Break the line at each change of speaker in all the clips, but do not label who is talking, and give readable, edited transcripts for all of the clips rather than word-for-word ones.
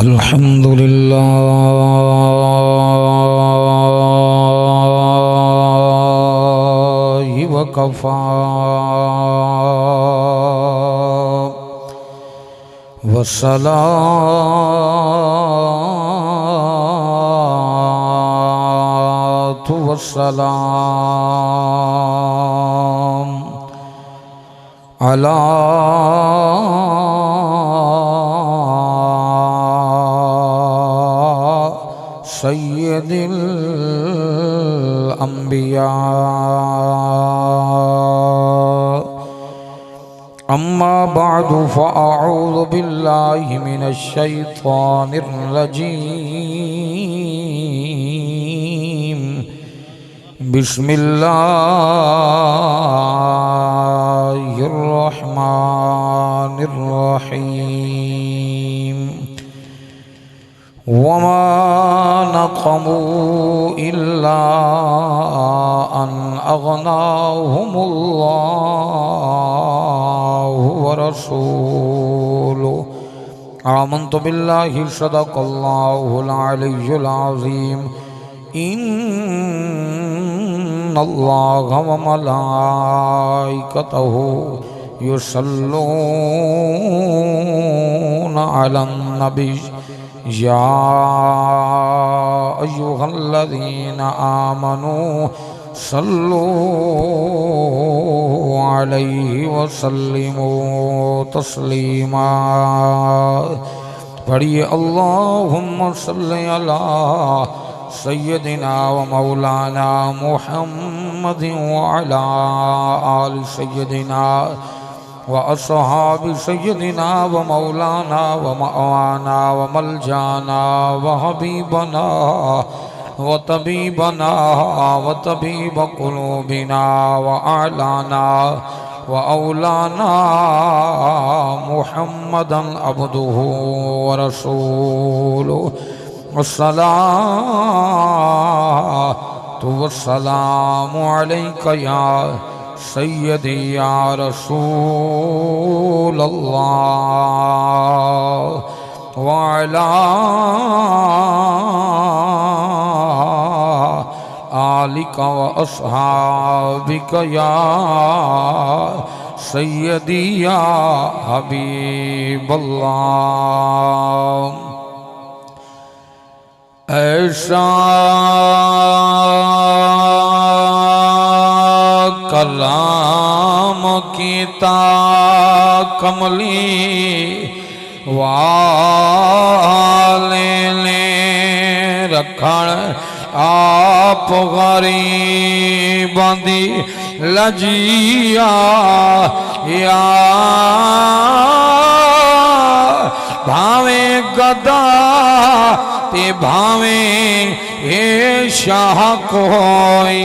अल्हम्दुलिल्लाह वकफ़ा वस्सलातु वस्सलाम अला सय्यदिल अंबिया अम्मा बादु फ़अऊज़ु बिल्लाहि मिनश शैतानिर रजीम बिस्मिल्लाहिर रहमानिर रहीम वमा नक़मू इल्ला अन अग़नाहुमुल्लाहु व रसूलुहु आमन्तु बिल्लाहि सदक़ल्लाहुल अलिय्युल अज़ीम इन्नल्लाहा व मलाइकतहु युसल्लूना अलन नबी या अय्युहल्लज़ीना आमनू सल्लू अलैहि वसल्लिमू तस्लीमा। पढ़िए अल्लाहुम्मा सल्लि अला सय्यदिना व मौलाना मुहम्मदिन व अला आलि सय्यदिना व अस्हाबि सय्यदिना व मौलाना व मअवाना व मलजाना व हबीबना व तबीबना व तबीब कुलूबिना व आलाना व औलाना मुहम्मदन अब्दुहु व रसूलुहु वस्सलातु वस्सलामु अलैका या सय्यदी या रसूलल्लाह व अला आलिका व अस्हाबिका या सय्यदी या हबीबल्लाह। ऐसा कलाम कीता कमली वाले ने रखण आप गरीबां दी लजिया या भावे गदा ते भावे ए शाह कोई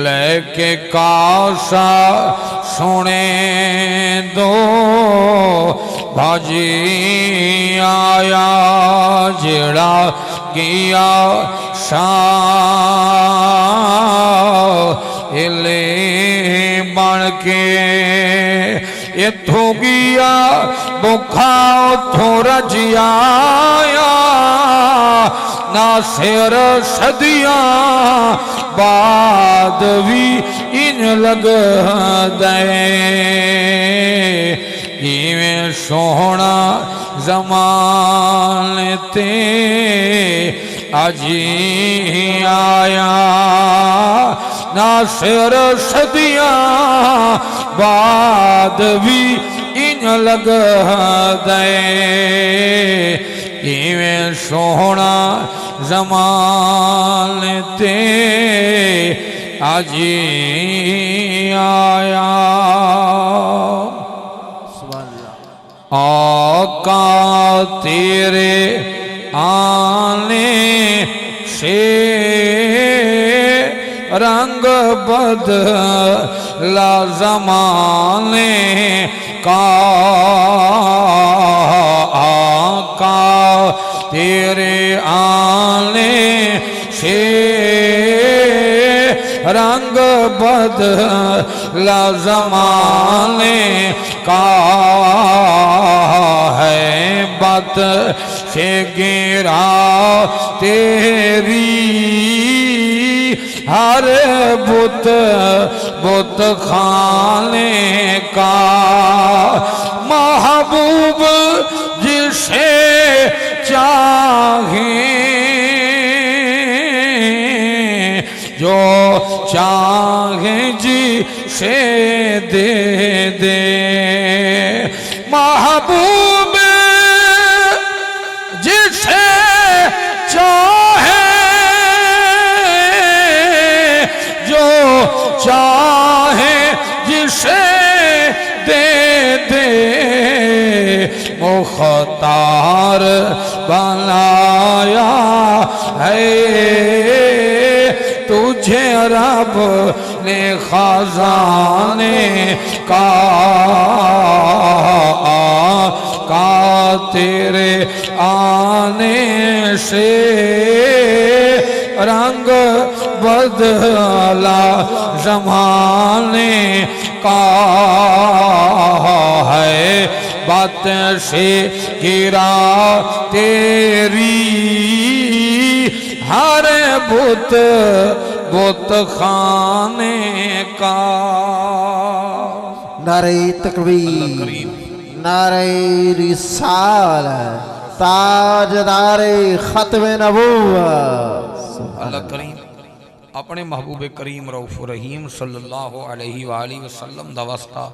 लेके कासा सुने दो भाजी आया जेड़ा किया शाह इले बन के इथों गया भुखा उथों रजियाया ना सिर सदियां बाद भी इन लग दे इवें सोहना ज़माने ते अजी आया ना सिर सदियां बाद भी इन लग दे इवें सोहना ज़माने ते अजी आया। आका तेरे आने से रंग बदला ज़माने का आका तेरे आने से रंग बदला ज़माने का है, बात से गिरा तेरी हर बुत बुत खाने का। महबूब जिसे चाहे जो चाहे जिसे दे दे, महबूब जिसे चाहे जो चाहे जिसे दे दे, मुख्तार बनाया है तुझे रब ने खजाने का तेरे आने से रंग बदला ज़माने का है, बात से गिरा तेरी हर बुत बुत खाने का।
नारे तकबीर, नारे रिसालत, ताजदारे खत्मे नबूवत।
अल्लाह करीम अपने महबूब करीम रऊफ रहीम सल्लल्लाहु अलैहि वसल्लम दा वास्ता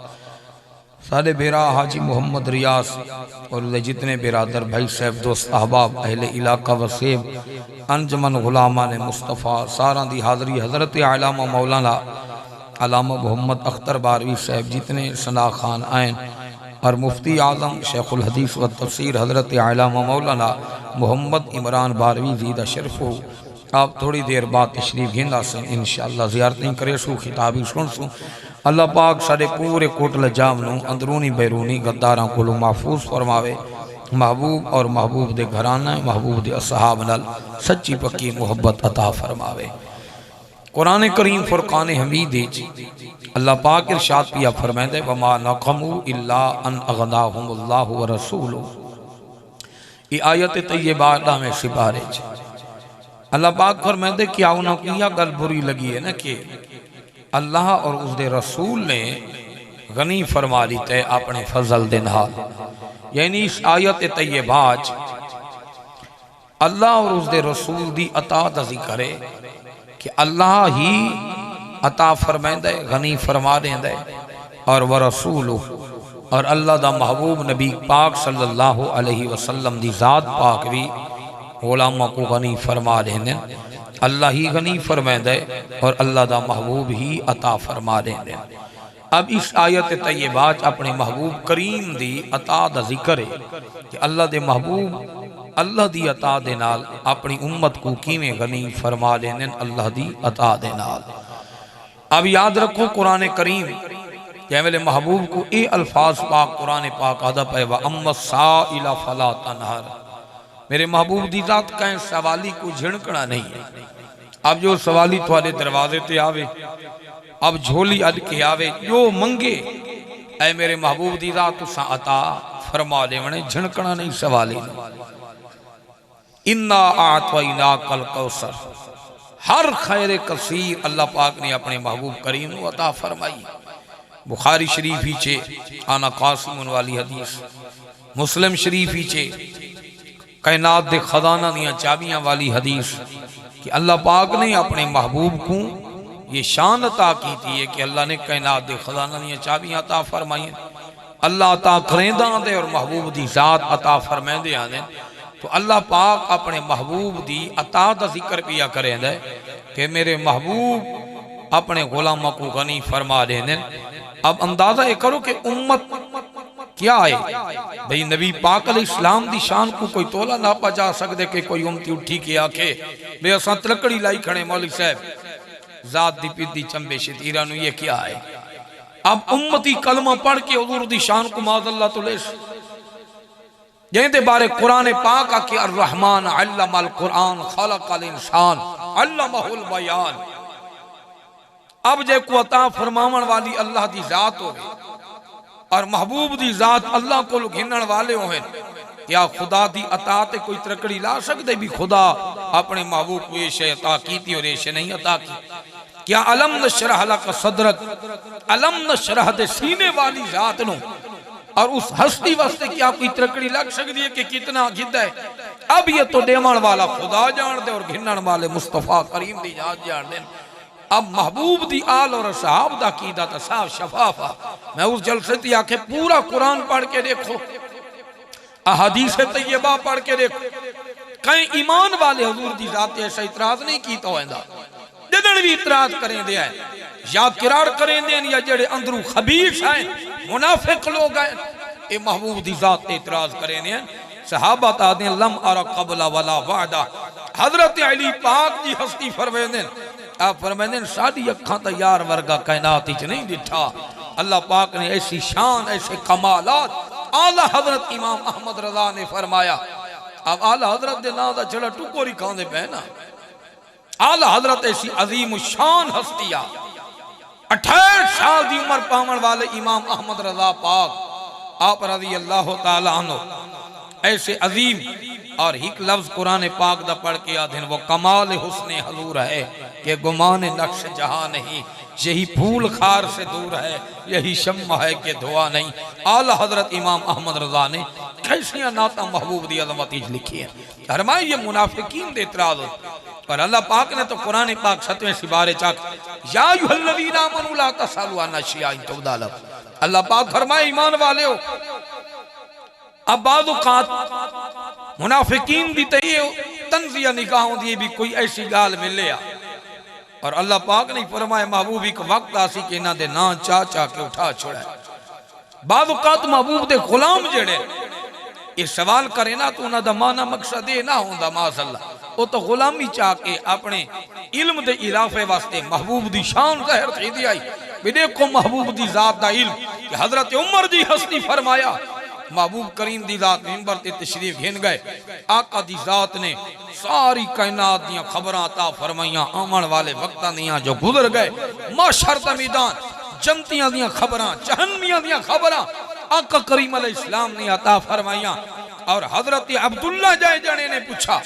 सारे बेरा हाजी मोहम्मद रियास और जितने बिरादर भाई साहब दोस्त अहबाब अहले इलाका वसेब अंजमन गुलामा ने मुस्तफ़ा सारा दी हाज़री हज़रत आलामा मौलाना अलामा मोहम्मद अख्तर बारवी साहब जितने सना खान आयन और मुफ्ती आज़म शेखुल हदीस व तफसीर हज़रत आलामा मौलाना मोहम्मद इमरान बारवी ज़ीदा शरफ हो। आप थोड़ी देर बाद तशरीफ गिंदा से इंशाअल्लाह ज़ियारतें करे सू खिताबी सुन सू। अल्लाह पाक साढ़े पूरे कोटल जाम नू अंदरूनी बैरूनी गद्दारां कोलों महफूज फरमावे। महबूब और महबूब दे घराना महबूब दे असहाब नाल सच्ची पक्की मुहब्बत अता फरमावे। कुरान करीम फुरकान हमीद अल्लाह पाक इरशाद पिया फरमांदे वमा नक़मू इल्ला अन अग़नाहुमुल्लाहु व रसूलुहु। ये आयत तय्यबा में सिपारे अल्लाह पाक फरमांदे क्या उन्हें किया गल बुरी लगी है ना कि अल्लाह और उसके रसूल ने गनी फरमा ली तय अपने फजल दे नाल। यानी इस आयत तय्यबाज अल्लाह और उसके रसूल दी अता दा जिक्र है कि अल्लाह ही अता फरमांदा है गनी फरमा देंदा है और व रसूल और अल्लाह दा महबूब नबी पाक सल्लल्लाहु अलैहि वसल्लम दी ज़ात पाक भी गुलामा को गनी फरमा देंदे। अल्लाह ही गनी फरमांदा है और अल्लाह दा महबूब ही अता फरमा देंदे। अब इस आयत तय्यबाज अपने महबूब करीम दी अता दा जिक्र है कि अल्लाह दे महबूब अल्लाह दी अता दे नाल अपनी उम्मत को किवें गनी फरमा देंदे अल्लाह दी अता दे नाल। अब याद रखो कुरान करीम जैवेले महबूब को ये अल्फाज पाक कुरान पाक आदा पे व अम्मा साइला फला तनहर। मेरे महबूब दी जात कहीं सवाली को झिड़कना नहीं है। अब जो सवाली थोड़े दरवाजे ते आवे अब झोली अद के आवे जो मंगे ऐ मेरे महबूब दी जात तुसा अता फरमा देवने झिड़कना नहीं सवाली। इन्ना आतवैना कल कौसर हर खैर कसीर अल्लाह पाक ने अपने महबूब करीम को अता फरमाई। बुखारी शरीफ ही चे आना कासिम वाली हदीस, मुस्लिम शरीफ ही चे कायनात दे खजाना दियां चाबियां वाली हदीस कि अल्लाह पाक ने अपने महबूब को ये शान अता की थी है कि अल्लाह ने कायनात दे खजाना दियां चाबियां अता फरमाई। अल्लाह अता करेंदा दे और महबूब दी जात अता फरमांदे आने तो अल्लाह पाक अपने महबूब दी अता दा जिक्र पिया करेंदा कि मेरे महबूब अपने गुलामा को गनी फरमा देने। अब अंदाजा ये करो कि उम्मत क्या है भाई नबी पाक अलैहिस्सलाम दी शान को कोई तोला नापा जा सकते कि कोई उम्मती उठी के आखे बे असां तलकड़ी लाई खड़े मौलवी साहब जात दी पिद्दी चंबे शतीरा नु ये क्या है। अब उम्मती कलमा पढ़ के हुजूर दी शान को माज़अल्लाह तो ले जिंदे बारे कुरान पाक आके अर रहमान अल्लमल कुरान खलकल इंसान अल्लमहुल बयान। अब जे को अता फरमावन वाली अल्लाह दी जात हो और महबूब दी जात अल्लाह को घिनण वाले हो, क्या खुदा दी अता ते कोई तरकड़ी ला सकते भी खुदा अपने महबूब को ये शे अता की और ये शे नहीं अता की? क्या अलम नशरह लक सदरक, अलम नशरह दे सीने वाली जात नो और उस हस्ती वास्ते क्या कोई तरकड़ी लग सकती है कि कितना गिद्ध है? अब ये तो देवण वाला खुदा जान दे और घिनण वाले मुस्तफा करीम दी जात जान दे। अब महबूब दी आल और सहाब दा कीदा तो साफ शफाफा। मैं उस जलसे ती आखे पूरा कुरान पढ़ के देखो, अहादीस तैयबा पढ़ के देखो, कहीं ईमान वाले हुजूर दी जात ऐसा इतराज नहीं की तो आंदा जदन भी इतराज करें दे या किरार करें दे या जेड़े अंदरू खबीस हैं मुनाफिक लोग हैं ये महबूब दी जात ते इतराज करें दे। सहाबा ता दे लम अरा कबला वला वादा। हजरत अली पाक जी हस्ती फरमांदे आप फरमांदे साडी अखां ता यार वर्गा कायनात विच नहीं दिठा। अल्लाह पाक ने ऐसी शान ऐसे कमालात आला हजरत इमाम अहमद रजा ने फरमाया। अब आला हजरत दे नाम दा छड़ा टुकोरी खांदे पे ना। आला हजरत ऐसी अजीम शान हस्तिया 28 साल की उम्र पावन वाले इमाम अहमद रजा पाक आप रजी अल्लाह ताला अन्हु ऐसे अजीम और एक लफ्ज कुरान पाक दा पढ़ के आधे वो कमाल हुस्ने हजूर है कि गुमान नक्श जहां नहीं, यही फूल खार से दूर है, यही शम्मा है कि धुआं नहीं। आला हजरत इमाम अहमद रजा ने कैसिया नाता महबूब दी अज़मत लिखी है। फरमाया ये मुनाफिकीन दे इतराज हो पर अल्लाह पाक ने तो कुरान पाक 7वें सिबारे चाक या अय्युहल्लज़ीना आमनू ला तसअलू अन अशियाइन तुबदा लकुम। अल्लाह पाक फरमाए ईमान वाले हो। अब बाद औक़ात मुनाफिकीन दी ते तंज़िया निगाहों दी भी कोई ऐसी गाल मिले और अल्लाह पाक ने फरमाया महबूब एक वक्त आसी कि इन्हां दे ना चा चा के उठा छोड़ा। बाद औक़ात महबूब दे गुलाम जेड़े ये सवाल करे ना तो उन्हां दा माना मकसद ये ना होंदा माशअल्लाह वो तो गुलामी चाह के अपने इल्म दे इलाफे वास्ते महबूब दी शान ज़ाहिर थी दी आई भी देखो महबूब दी जात दा इल्म कि हजरत उमर दी हस्ती फरमाया महबूब करीम दी जात मिंबर ते तशरीफ घिन गए। आका दी जात ने सारी कायनात दियां खबरां अता फरमाइयां आमण वाले वक्तां दियां जो गुजर गए, माशर दा मैदान जन्नतियां दियां खबरां जहन्नमियां दियां खबरां आका करीम अलैहिस्सलाम ने अता फरमाइयां। और हजरत अब्दुल्ला जाए जने ने पूछा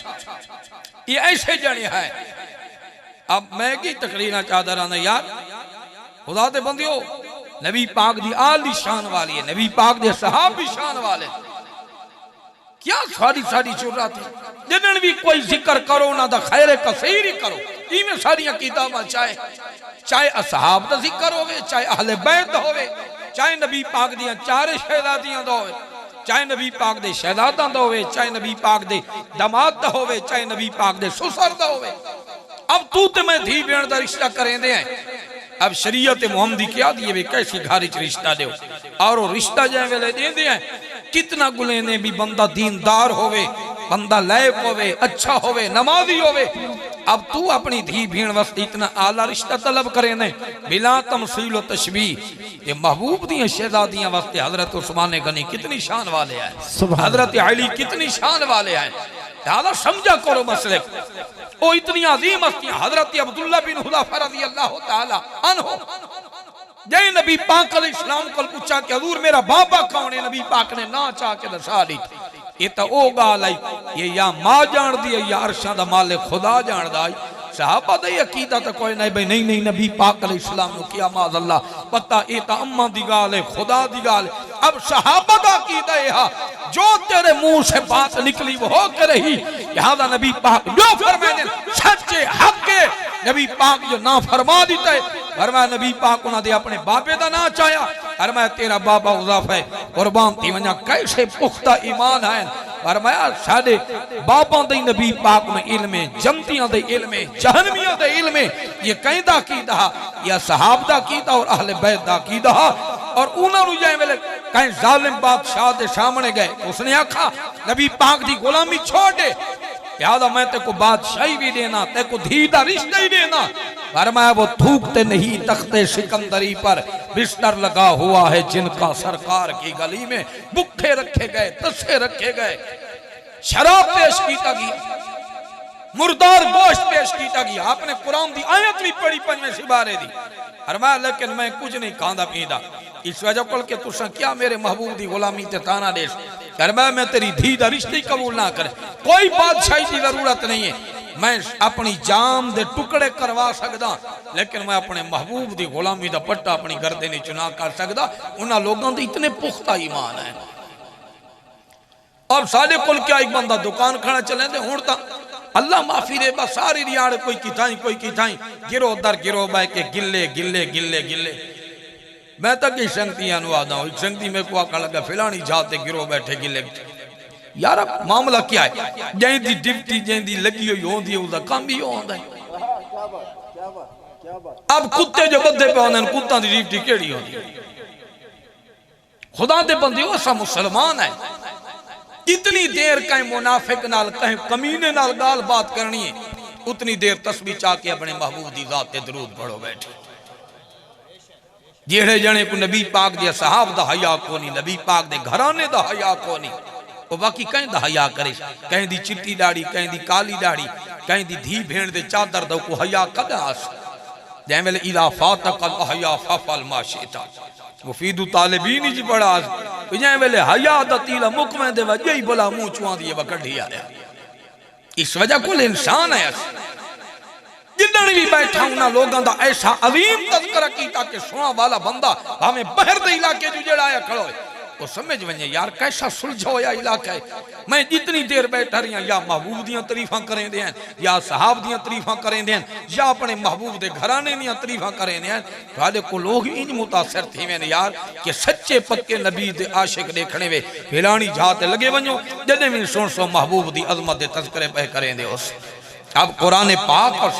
ये ऐसे जने है। अब मैं की तकरीर चाहता रहा यार खुदा दे बंदियो नबी पाक दी आली शान वाली है, नबी पाक दे सहाब भी शान वाले, क्या सारी सारी जुर्रत है जिदन भी कोई जिक्र करो ना दा खैर कसीर ही करो। इवें सारियां किताबां चाहे असहाब दा जिक्र होवे, चाहे अहले बैत दा होवे, चाहे नबी पाक दियां चार शहजादियां दा होवे, चाहे नबी पाक दे शहजादा दा होवे, चाहे नबी पाक दे दामाद दा होवे, चाहे नबी पाक दे ससुर दा होवे। अब तू ते मैं धी भेण दा रिश्ता करेंदे हैं। अब शरीयत मोहम्मदी क्या दी है कैसी घर च रिश्ता दो और वो रिश्ता जै वेले देंदे हैं कितना गुले ने भी बंदा दीनदार होवे, बंदा लायक होवे, अच्छा होवे, नमाजी होवे। अब तू अपनी धी भीण वास्ते इतना आला रिश्ता तलब करेंदे बिला तमसील व तशबीह। ये महबूब दी शहजादियां वास्ते हजरत उस्मान गनी कितनी शान वाले हैं, हजरत अली कितनी शान वाले हैं। ज़्यादा समझा करो मसले ओ इतनी अजीम हस्तियां। हजरत अब्दुल्ला बिन हुज़ैफा रज़ियल्लाहु ताला अन्हु जय नबी पाक अलैहिस्सलाम को पूछा कि हुजूर मेरा बाबा कौन है, नबी पाक ने ना चाह के दसा दी। ये तो ओ गाल आई ये या मां जान दी है या अरशां दा मालिक खुदा जानदा है। सहाबा दा अकीदा तो कोई नहीं भाई नहीं नहीं नबी पाक अलैहिस्सलाम नु किया माज़अल्लाह पता ये तो अम्मा दी गाल है खुदा दी गाल। अब सहाबा दा अकीदा है जो तेरे मुंह से बात निकली वो हो के रही। लिहाजा नबी पाक जो फरमाए सच्चे हक के नबी पाक जो ना फरमा देता है फरमाया नबी पाक उन्होंने अपने बाबे का ना चाया फरमाया तेरा बाबा उज़ैफ़ा है कुर्बान थी वजा कैसे पुख्ता ईमान है। फरमाया साडे बाबा दे नबी पाक में इल्म है, जन्नतियां दे इल्म है, जहन्नमियां दे इल्म है। ये कहदा कीदा या सहाब दा कीदा और अहले बैत दा कीदा और उन्होंने जाए वेले कहीं जालिम बादशाह के सामने गए उसने आखा नबी पाक दी गुलामी छोड़ दे यादा मैं तेको बादशाही भी देना तेको धी दा रिश्ता ही देना। फरमाया वो थूकते नहीं तख्ते सिकंदरी पर बिस्तर लगा हुआ है जिनका सरकार की गली में भुखे रखे गए तस्से रखे गए शराब पेश की गई मुर्दार गोश्त पेश किया गया। आपने कुरान की आयत भी पढ़ी 5वें सिपारे दी। फरमाया लेकिन मैं कुछ नहीं खांदा पींदा इस वजह को कि तुसा क्या मेरे महबूब की गुलामी ते ताना देश। फरमाया मैं तेरी धी दा रिश्ते कबूल ना करे, कोई बादशाही की जरूरत नहीं है, मैं अपनी जान दे टुकड़े करवा सकदा लेकिन मैं अपने महबूब की गुलामी का पट्टा अपनी गर्दे नहीं चुना कर सकदा। उन्होंने लोगों के इतने पुख्ता ईमान है। अब साढ़े को क्या एक बंदा दुकान खाना चले थे हूं तो अल्लाह माफी दे बस सारी रियाड़ कोई किथाई गिरो दर गिरो बह के गिले गिले गिले गिले। मैं तो कई संगतियां आता हूँ, एक संगति में को आकर लगा फिलानी जाते गिरो बैठे गिले। यार मामला क्या है, जैसी डिप्टी जैसी लगी हुई होती है उसका काम भी होता है। अब कुत्ते जो बदे पे आते कुत्ता की डिप्टी केड़ी होती है? खुदा दे बंदे ऐसा मुसलमान है, इतनी देर कहीं मुनाफिक नाल कहीं कमीने नाल गाल बात करनी है, उतनी देर तस्बीह चा के अपने महबूब दी जात ते दरूद पढ़ो बैठे। जेड़े जने को नबी पाक दे सहाब दा हया कोनी, नबी पाक दे घराने दा हया कोनी, वो बाकी कहीं दा हया करे। कहीं दी चिट्टी दाढ़ी, कहीं दी काली दाढ़ी, कहीं दी धी भेड़ दे चादर दा को हया कदा आस। जै वेले इला फातकल हया फफल माशिता मुफीदु तालिबीन जी बड़ा जै वेले हया दा तीला मुकमे दे वजे ही बोला मुंह चुआ दिए कढ़ी आया। इस वजह को इंसान है जिदन भी बैठा उन्होंने लोगों का ऐसा अजीम तज़किरा किया कि सुना वाला बंदा हमें बाहर दे इलाके जो जड़ा आया खड़ो है वो समझ वजे यार कैसा सुलझा होया इलाका है। मैं जितनी देर बैठा रही या महबूब दियां तरीफा करें दें या सहाब दियां तरीफा करें दें या अपने महबूब दे घराने दियां तरीफा करें दें तो को लोग इंज मुतासर थी वे यार कि सच्चे पक्के नबी दे आशिक देखने वे हिलानी जात लगे वजो जदे भी सुन सो महबूब दी अजमत दे तज़किरे पे करें दे उस। अब कुरान पाक और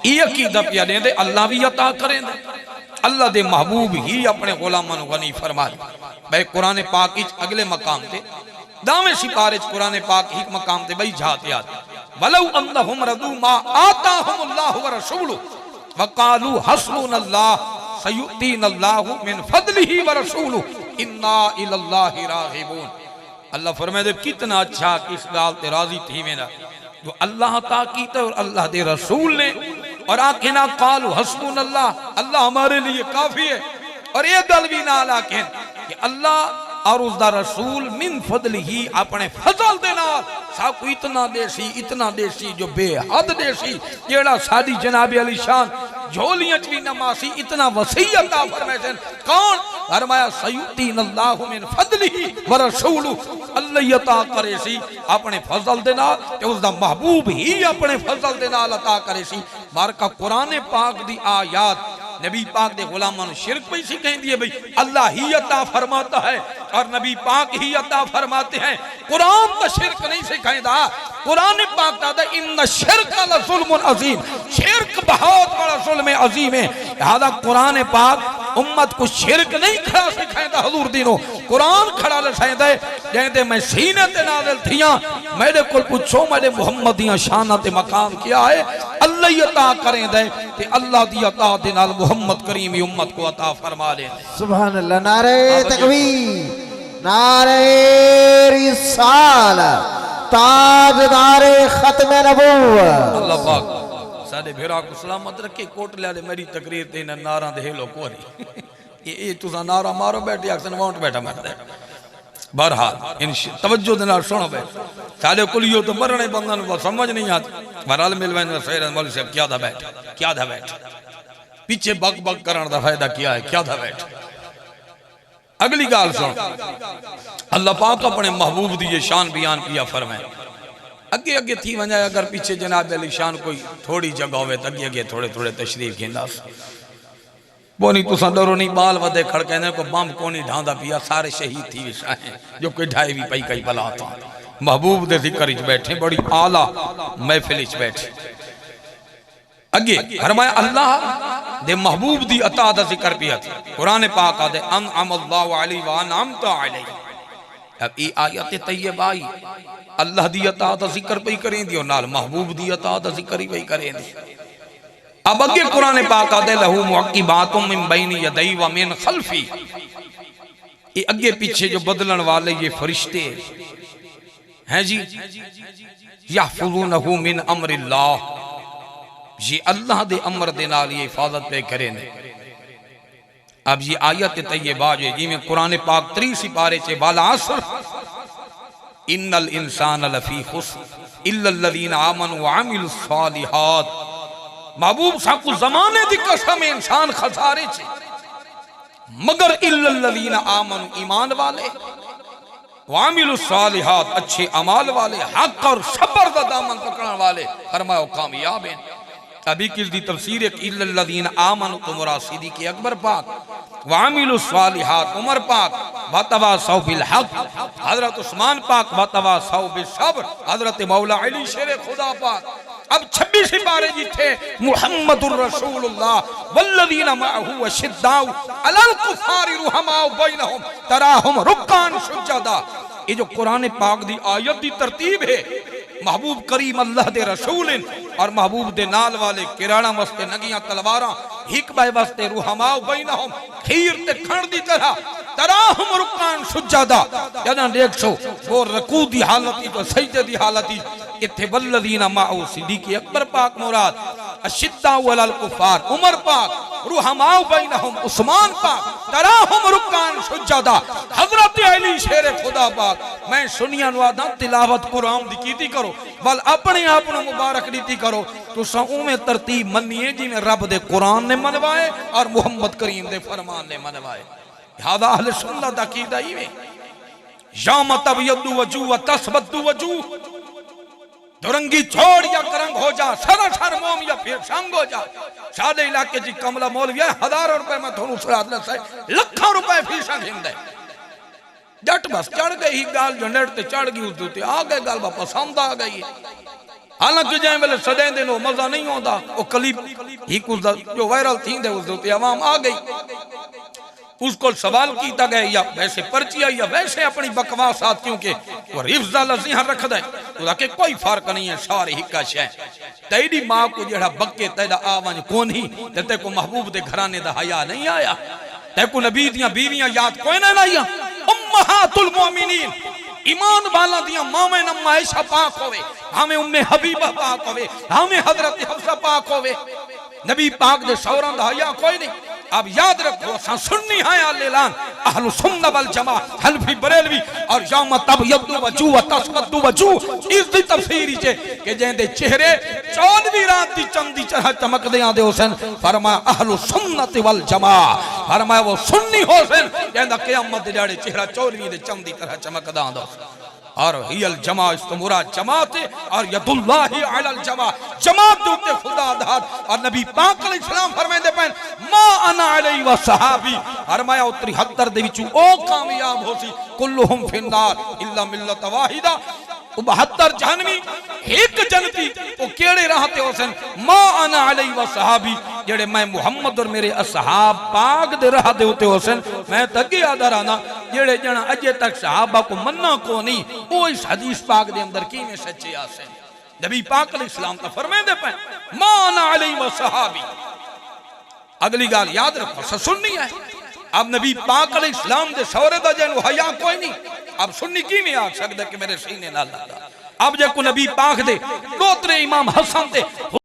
ये अकीदा पिया देंदे अल्लाह भी अता करें दे, अल्लाह दे महबूब ही अपने गुलामां नूं गनी फरमाए। भाई कुरान पाक इच अगले मकाम ते दावे सिपारे कुरान पाक एक मकाम ते भाई जात याद वलौ अन्नहुम रदू मा आताहुमुल्लाहु व रसूलुहु व क़ालू हस्बुनल्लाह सयुतीनल्लाहु मिन फदलिही व रसूलुहु इन्ना इलल्लाहि राग़िबून। अल्लाह फरमाए कितना अच्छा किस गाल ते राजी थी मेरा जो अल्लाह ता कीता और अल्लाह दे रसूल ने और आखे ना कालू हस्बुनल्लाह अल्लाह हमारे लिए काफी है। और ये गल भी ना आखे कि अल्लाह और उसका रसूल मिन फदलिही अपने फजल दे नाल साकू इतना देसी जो बेहद देसी जेड़ा साडी जनाब अली शान झोलियां च भी नमासी इतना वसीयत फरमाए कौन फरमाया सयुतीनल्लाहु मिन फदलिही व रसूलुहु अल्लाह अता करे सी अपने फजल दे नाल ते उसदा महबूब ही अपने फजल दे नाल अता करे सी। मारका कुरान पाक दी आयात नबी पाक दे गुलामां शिरक पे सिखाई है भाई अल्लाह ही अता फरमाता है और नबी पाक ही अता फरमाते हैं। कुरान तो शिरक नहीं सिखाएगा, कुरान पाक कहता है इन्न शिरक लज़ुल्मुन अज़ीम, शिरक बहुत बड़ा जुल्म अजीम है। लिहाजा कुरान पाक उम्मत को शिरक नहीं खड़ा सिखाएगा हजूर दिनों कुरान खड़ा लसाएंदा है जैसे मैं सीने ते नाज़िल थियां मेरे को पूछो मेरे मुहम्मद दियां शाना ते मकाम क्या है अल्लाह ही अता करेंदा है ते अल्लाह दी अता दे नाल मुहम्मद करीम ही उम्मत को अता फरमा दे। सुभान अल्लाह।
नारे तकबीर, नारे रिसालत, ताजदारे खत्म नबूवत।
अल्लाह पाक साडे भेरा को सलामत रखे। कोट ले मेरी तकरीर ते ना नारा दे लो कोरी ये तुसा नारा मारो बैठे अक्सन वाउंट बैठा मारदा। बहरहाल इन तवज्जो दे नाल सुनो बे साडे कुलियो तो मरने बंदन को समझ नहीं आती। बहरहाल मिलवन सैयद मौलवी साहब क्या था बैठ पीछे बक बक करने का फायदा क्या है, क्या था बैठ। अगली गाल सुन अल्लाह पाक अपने महबूब दी ये शान बयान किया फरमाए अगे अगे थी वजा अगर पीछे जनाब अली शान कोई थोड़ी जगह हो तो अगे अगे थोड़े थोड़े तशरीफ खींदा वो नहीं तुसा डरो नहीं बाल वधे खड़के को बम कोनी ढांदा पिया सारे शहीद थी विशाए जो कोई ढाई भी पई कई भला था महबूब दे जिक्र च बैठे बड़ी आला महफिल च बैठे अगे फरमाया अल्लाह दे महबूब दी अता दा जिक्र पिया था। कुरान पाक आदे अनअमल्लाहु अलैहि व अनअमत अलैहि। अब ये आयत तैयबा आई अल्लाह दी अता दा जिक्र पई करें दी और नाल महबूब दी अता दा जिक्र ही पई करें दी। अब अगे कुरान पाक आदे लहू मुअक्किबातुम मिन बैनि यदैहि व मिन खल्फी। ये अगे पीछे जो बदलन वाले ये फरिश्ते हैं जी, यहफुज़ूनहु मिन अम्रिल्लाह, ये अल्लाह दे अमर दे नाल ये हिफाजत पे करे ने। अब ये आयत तैयबा जो जिमें कुरान पाक 30 सिपारे चे वाला असर इन्नल इंसान लफी खुस्र इल्लल्लज़ीना आमनु व अमिलुस सालिहात। महबूब साहब को जमाने दी कसम इंसान खसारे चे मगर इल्लल्लज़ीना आमनु ईमान वाले व अमिलुस सालिहात अच्छे अमाल वाले हक और सब्र दा दामन पकड़ने वाले फरमाओ कामयाब हैं। अभी किस दी तफसीर है इल्लल्लज़ीना आमनु तुमरा सिद्दीक़ अकबर पाक वामिलुस सालिहात उमर पाक वतवासौ बिल हक हजरत उस्मान पाक वतवासौ बिस सब्र हजरत मौला अली शेर खुदा पाक। अब 26 सिपारे जी थे मुहम्मदुर रसूलुल्लाह वल्लज़ीना मअहू अशिद्दाउ अलल कुफारि रुहमाउ बैनहुम तराहुम रुक्कान सुज्जदा। ये जो कुरान पाक दी आयत दी तरतीब है महबूब करीम अल्लाह दे रसूल और महबूब दे नाल वाले किराना वस्ते नगियां तलवारा हिकबा वस्ते रुहमाउ बैनहुम खीर ते खण दी तरह तराहुम रुकान सुज्जदा। जदा देखो वो रकू दी हालत तो सजदे दी हालत इथे वल्लज़ीना माअहू सिद्दीक़ अकबर पाक मुराद अशिद्दाउ अलल कुफार उमर पाक रुहमाउ बैनहुम उस्मान पाक तराहुम रुकान सुज्जदा हजरत अली शेर खुदा पाक। मैं सुनिया नुआदा तिलावत कुरान दी कीती करो बल अपने आप नु मुबारक रीति करो तुसा उमें तरतीब मनिए जिवें रब दे कुरान ने मनवाए और मुहम्मद करीम दे फरमान ने मनवाए। हादा अहले सुन्नत दा अकीदा इवें याम तबयदु वजू व तस्बदु वजू दुरंगी छोड़ या करंग हो जा सरासर मोम या फिर संग हो जा। सादे इलाके जी कमला मौलवी हजारों रुपए में थोनू सुरादला से लाखों रुपए फीसा घिंदे जट बस चढ़ गई गाल जो नेट ते चढ़ गई उस ते आ गए गाल पसंद आ गई। हालांकि जै वेले सदे दिन मजा नहीं आता वो क्लिप ही कुछ जो वायरल थी उस ते आवाम आ गई उसको सवाल किया गया या वैसे पर्ची आई या वैसे अपनी बकवास क्योंकि वो रिफ्जा लजीहा रख दे तो कोई फर्क नहीं है सारे हिक्का शह तेरी मां को जेड़ा बक्के तेरा आवन कौन ही ते को महबूब दे घराने दा हया नहीं आया ते को नबी दियां बीवियां याद कोई ना आईया उम्महातुल मोमिनीन ईमान वाला दियां मावे नम्मा आयशा पाक होवे हमें उम्मे हबीबा पाक होवे हमें हजरत हफ्सा पाक होवे नबी पाक दे सौरां दा हया कोई नहीं। अब याद रखो असा सुन्नी है अल्लाह अहलु सुन्नत वल जमा हनफी बरेलवी और याम तबयदु वजू व तस्बदु वजू इस दी तफसीर है कि जेंदे चेहरे 14वीं रात दी चंद दी तरह चमकदे आंदे हुसैन फरमाया अहलु सुन्नत वल जमा फरमाया वो सुन्नी हुसैन जेंदा क़यामत दे दिहाड़े चेहरा 14वीं दे चंद दी तरह चमकदा आंदा और हियल जमा इस्तमुरा जमात और यदुल्लाहि अलल जमा जमात दे उत्ते खुदा दा हाथ और नबी पाक अलैहिस्सलाम फरमांदे पैन मा अना अलैहि व सहाबी फरमाया 73 दे विचों ओ कामयाब होसी कुल्लुहुम फिन्नार इल्ला मिल्लत वाहिदा 72 जहन्नमी एक जन्नती ओ केड़े रहते होसन मा अना अलैहि व सहाबी जेड़े मैं मुहम्मद और मेरे असहाब पाक दे राह दे होते होसन मैं तगे आदा रहना जेड़े जना अजे तक सहाबा को मन्ना को नहीं वो इस हदीस पाक दे अंदर की में सच्चे आसे नबी पाक अलैहिस्सलाम ता फरमांदे पे मा अना अलैहि व सहाबी। अगली गाल याद रखो सुन्नी है अब नबी पाक अलैहिस्सलाम दे सौरे दा जन हया कोई नहीं अब सुन्नी की में आ सकदा कि मेरे सीने नाल लगा अब जे को नबी पाक दे दोतरे इमाम हसन दे